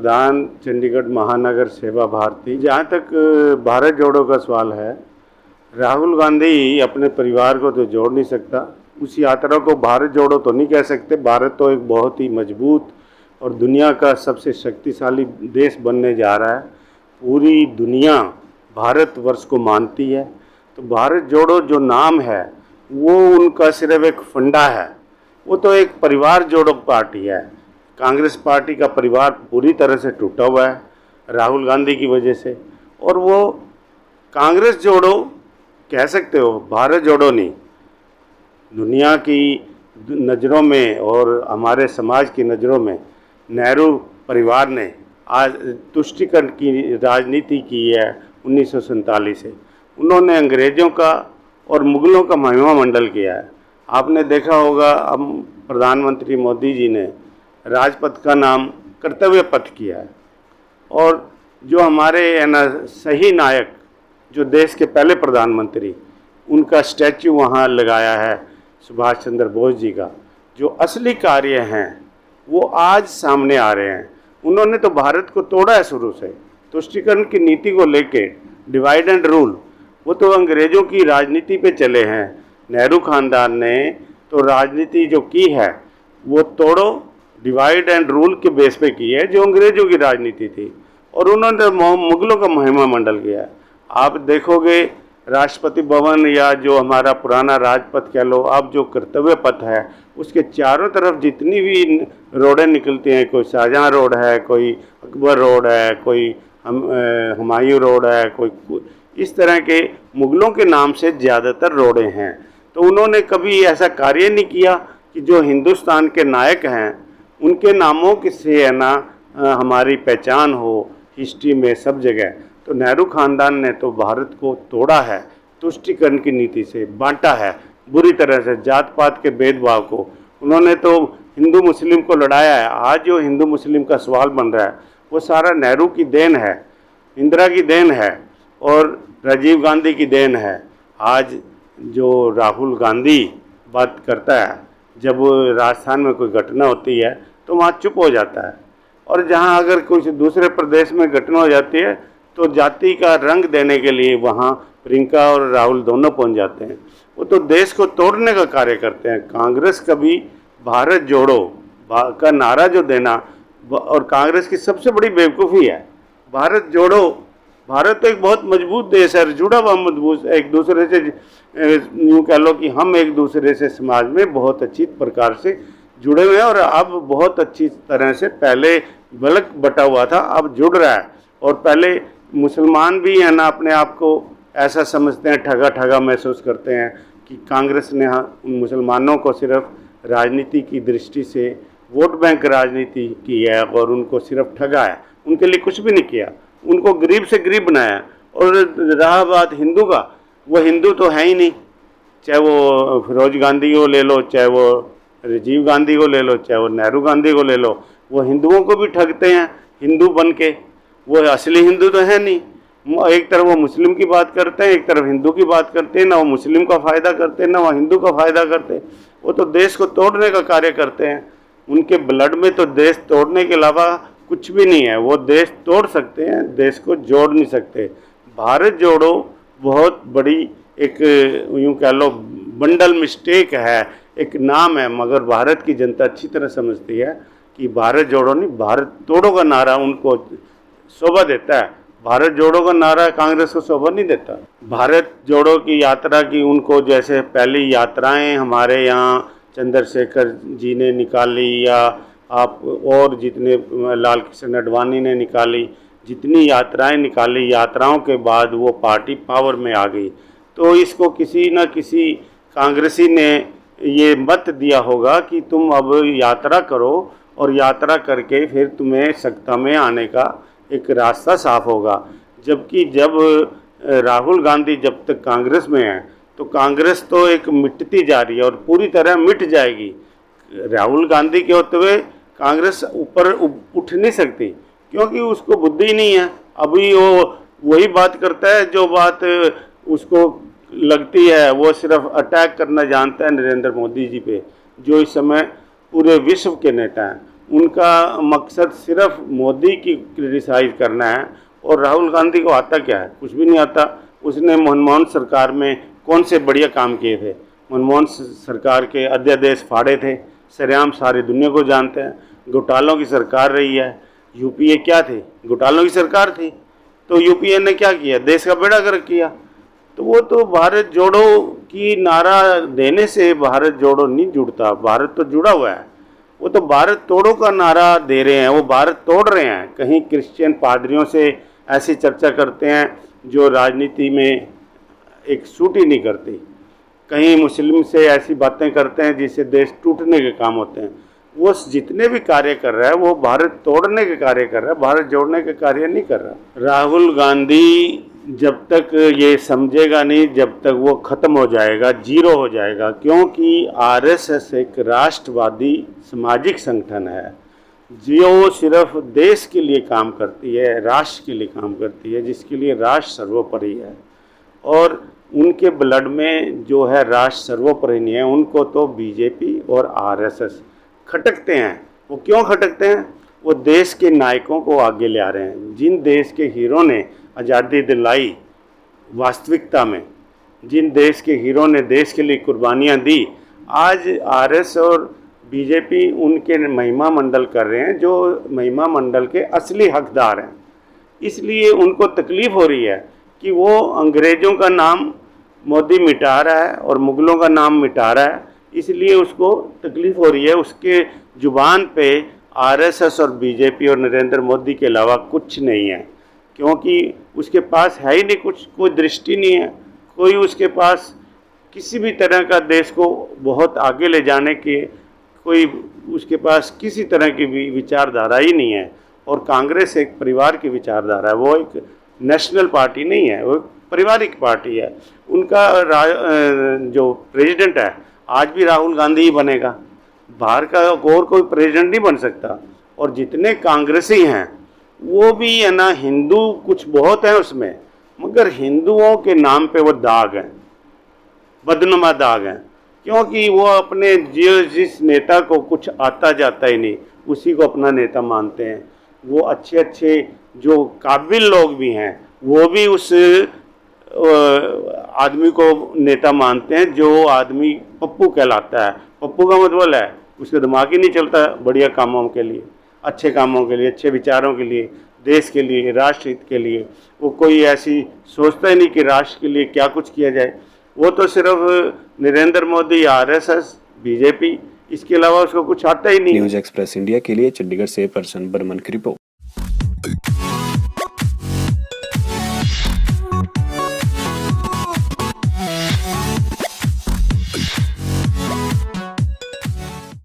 प्रधान चंडीगढ़ महानगर सेवा भारती। जहाँ तक भारत जोड़ो का सवाल है, राहुल गांधी अपने परिवार को तो जोड़ नहीं सकता, उस यात्रा को भारत जोड़ो तो नहीं कह सकते। भारत तो एक बहुत ही मजबूत और दुनिया का सबसे शक्तिशाली देश बनने जा रहा है। पूरी दुनिया भारतवर्ष को मानती है, तो भारत जोड़ो जो नाम है वो उनका सिर्फ एक फंडा है। वो तो एक परिवार जोड़ो पार्टी है। कांग्रेस पार्टी का परिवार पूरी तरह से टूटा हुआ है राहुल गांधी की वजह से, और वो कांग्रेस जोड़ो कह सकते हो, भारत जोड़ो नहीं। दुनिया की नज़रों में और हमारे समाज की नज़रों में नेहरू परिवार ने आज तुष्टीकरण की राजनीति की है 1947 से। उन्होंने अंग्रेज़ों का और मुग़लों का महिमा मंडल किया है। आपने देखा होगा, अब प्रधानमंत्री मोदी जी ने राजपथ का नाम कर्तव्य पथ किया है, और जो हमारे है ना सही नायक, जो देश के पहले प्रधानमंत्री, उनका स्टैच्यू वहाँ लगाया है सुभाष चंद्र बोस जी का। जो असली कार्य हैं वो आज सामने आ रहे हैं। उन्होंने तो भारत को तोड़ा है शुरू से, तुष्टीकरण की नीति को लेके, डिवाइड एंड रूल, वो तो अंग्रेज़ों की राजनीति पे चले हैं। नेहरू खानदान ने तो राजनीति जो की है वो तोड़ो डिवाइड एंड रूल के बेस पे की है, जो अंग्रेज़ों की राजनीति थी, और उन्होंने मुग़लों का महिमा मंडल किया है। आप देखोगे राष्ट्रपति भवन या जो हमारा पुराना राजपथ कह लो, अब जो कर्तव्य पथ है, उसके चारों तरफ जितनी भी रोडें निकलती हैं, कोई शाहजहाँ रोड है, कोई अकबर रोड है, कोई हुमायूं रोड है, कोई इस तरह के मुग़लों के नाम से ज़्यादातर रोडें हैं। तो उन्होंने कभी ऐसा कार्य नहीं किया कि जो हिंदुस्तान के नायक हैं उनके नामों से है ना हमारी पहचान हो हिस्ट्री में सब जगह। तो नेहरू खानदान ने तो भारत को तोड़ा है, तुष्टीकरण की नीति से बांटा है बुरी तरह से, जात पात के भेदभाव को। उन्होंने तो हिंदू मुस्लिम को लड़ाया है। आज जो हिंदू मुस्लिम का सवाल बन रहा है वो सारा नेहरू की देन है, इंदिरा की देन है और राजीव गांधी की देन है। आज जो राहुल गांधी बात करता है, जब राजस्थान में कोई घटना होती है तो वहाँ चुप हो जाता है, और जहाँ अगर कुछ दूसरे प्रदेश में घटना हो जाती है तो जाति का रंग देने के लिए वहाँ प्रियंका और राहुल दोनों पहुँच जाते हैं। वो तो देश को तोड़ने का कार्य करते हैं। कांग्रेस कभी भारत जोड़ो का नारा जो देना, और कांग्रेस की सबसे बड़ी बेवकूफ़ी है भारत जोड़ो। भारत तो एक बहुत मजबूत देश है, जुड़ा हुआ मजबूत, एक दूसरे से यूँ कह लो कि हम एक दूसरे से समाज में बहुत अच्छी प्रकार से जुड़े हुए हैं, और अब बहुत अच्छी तरह से, पहले बलक बटा हुआ था, अब जुड़ रहा है। और पहले मुसलमान भी है ना अपने आप को ऐसा समझते हैं, ठगा ठगा महसूस करते हैं कि कांग्रेस ने उन मुसलमानों को सिर्फ राजनीति की दृष्टि से वोट बैंक राजनीति की है और उनको सिर्फ ठगा है, उनके लिए कुछ भी नहीं किया, उनको गरीब से गरीब बनाया। और रहा बात हिंदू का, वो हिंदू तो है ही नहीं, चाहे वो फिरोज गांधी को ले लो, चाहे वो राजीव गांधी को ले लो, चाहे वो नेहरू गांधी को ले लो, वो हिंदुओं को भी ठगते हैं हिंदू बन के। वो असली हिंदू तो है नहीं। एक तरफ वो मुस्लिम की बात करते हैं, एक तरफ हिंदू की बात करते हैं, ना वो मुस्लिम का फ़ायदा करते हैं ना वो हिंदू का फ़ायदा करते हैं। वो तो देश को तोड़ने का कार्य करते हैं। उनके ब्लड में तो देश तोड़ने के अलावा कुछ भी नहीं है। वो देश तोड़ सकते हैं, देश को जोड़ नहीं सकते। भारत जोड़ो बहुत बड़ी एक यूँ कह लो बंडल मिस्टेक है, एक नाम है, मगर भारत की जनता अच्छी तरह समझती है कि भारत जोड़ो नहीं, भारत तोड़ो का नारा उनको शोभा देता है। भारत जोड़ो का नारा कांग्रेस को शोभा नहीं देता। भारत जोड़ो की यात्रा की उनको, जैसे पहली यात्राएं हमारे यहाँ चंद्रशेखर जी ने निकाली, या आप और जितने लाल कृष्ण आडवाणी ने निकाली, जितनी यात्राएं निकाली, यात्राओं के बाद वो पार्टी पावर में आ गई। तो इसको किसी न किसी कांग्रेसी ने ये मत दिया होगा कि तुम अब यात्रा करो, और यात्रा करके फिर तुम्हें सत्ता में आने का एक रास्ता साफ होगा। जबकि जब राहुल गांधी जब तक कांग्रेस में है तो कांग्रेस तो एक मिटती जा रही है और पूरी तरह मिट जाएगी। राहुल गांधी के होते हुए कांग्रेस ऊपर उठ नहीं सकती, क्योंकि उसको बुद्धि नहीं है। अभी वो वही बात करता है जो बात उसको लगती है, वो सिर्फ अटैक करना जानता है नरेंद्र मोदी जी पे, जो इस समय पूरे विश्व के नेता हैं। उनका मकसद सिर्फ मोदी की क्रिटिसाइज करना है। और राहुल गांधी को आता क्या है? कुछ भी नहीं आता। उसने मनमोहन सरकार में कौन से बढ़िया काम किए थे? मनमोहन सरकार के अध्यादेश फाड़े थे, सरेआम सारी दुनिया को जानते हैं। घोटालों की सरकार रही है। यूपीए क्या थी? घोटालों की सरकार थी। तो यूपीए ने क्या किया? देश का बेड़ा गर्क किया। तो वो तो भारत जोड़ो की नारा देने से भारत जोड़ो नहीं जुड़ता। भारत तो जुड़ा हुआ है। वो तो भारत तोड़ो का नारा दे रहे हैं, वो भारत तोड़ रहे हैं। कहीं क्रिश्चियन पादरियों से ऐसी चर्चा करते हैं जो राजनीति में एक सूट ही नहीं करती। कहीं मुस्लिम से ऐसी बातें करते हैं जिससे देश टूटने के काम होते हैं। वो जितने भी कार्य कर रहा है वो भारत तोड़ने के कार्य कर रहा है, भारत जोड़ने के कार्य नहीं कर रहा। राहुल गांधी जब तक ये समझेगा नहीं, जब तक वो ख़त्म हो जाएगा, जीरो हो जाएगा। क्योंकि आरएसएस एक राष्ट्रवादी सामाजिक संगठन है जो सिर्फ देश के लिए काम करती है, राष्ट्र के लिए काम करती है, जिसके लिए राष्ट्र सर्वोपरि है। और उनके ब्लड में जो है राष्ट्र सर्वोपरि नहीं है। उनको तो बीजेपी और आरएसएस खटकते हैं। वो क्यों खटकते हैं? वो देश के नायकों को आगे ले आ रहे हैं। जिन देश के हीरो ने आज़ादी दिलाई वास्तविकता में, जिन देश के हीरो ने देश के लिए कुर्बानियाँ दी, आज आरएस और बीजेपी उनके महिमा मंडल कर रहे हैं, जो महिमा मंडल के असली हकदार हैं। इसलिए उनको तकलीफ़ हो रही है कि वो अंग्रेज़ों का नाम मोदी मिटा रहा है और मुग़लों का नाम मिटा रहा है। इसलिए उसको तकलीफ़ हो रही है। उसके ज़ुबान पे आरएसएस और बीजेपी और नरेंद्र मोदी के अलावा कुछ नहीं है। क्योंकि उसके पास है ही नहीं कुछ, कोई दृष्टि नहीं है, कोई उसके पास किसी भी तरह का देश को बहुत आगे ले जाने के कोई उसके पास किसी तरह की भी विचारधारा ही नहीं है। और कांग्रेस एक परिवार की विचारधारा है, वो एक नेशनल पार्टी नहीं है, वो एक पारिवारिक पार्टी है। उनका जो प्रेसिडेंट है आज भी राहुल गांधी ही बनेगा। बाहर का और कोई प्रेसिडेंट नहीं बन सकता। और जितने कांग्रेसी हैं वो भी है ना, हिंदू कुछ बहुत हैं उसमें, मगर हिंदुओं के नाम पे वो दाग हैं, बदनुमा दाग हैं। क्योंकि वो अपने जिस नेता को कुछ आता जाता ही नहीं उसी को अपना नेता मानते हैं। वो अच्छे अच्छे जो काबिल लोग भी हैं वो भी उस आदमी को नेता मानते हैं जो आदमी पप्पू कहलाता है। पप्पू का मतलब है उसका दिमाग ही नहीं चलता बढ़िया कामों के लिए, अच्छे कामों के लिए, अच्छे विचारों के लिए, देश के लिए, राष्ट्र हित के लिए। वो कोई ऐसी सोचता ही नहीं कि राष्ट्र के लिए क्या कुछ किया जाए। वो तो सिर्फ नरेंद्र मोदी, आरएसएस, बीजेपी, इसके अलावा उसको कुछ आता ही नहीं। न्यूज़ एक्सप्रेस इंडिया के लिए चंडीगढ़ से पर्सन बर्मन की रिपोर्ट।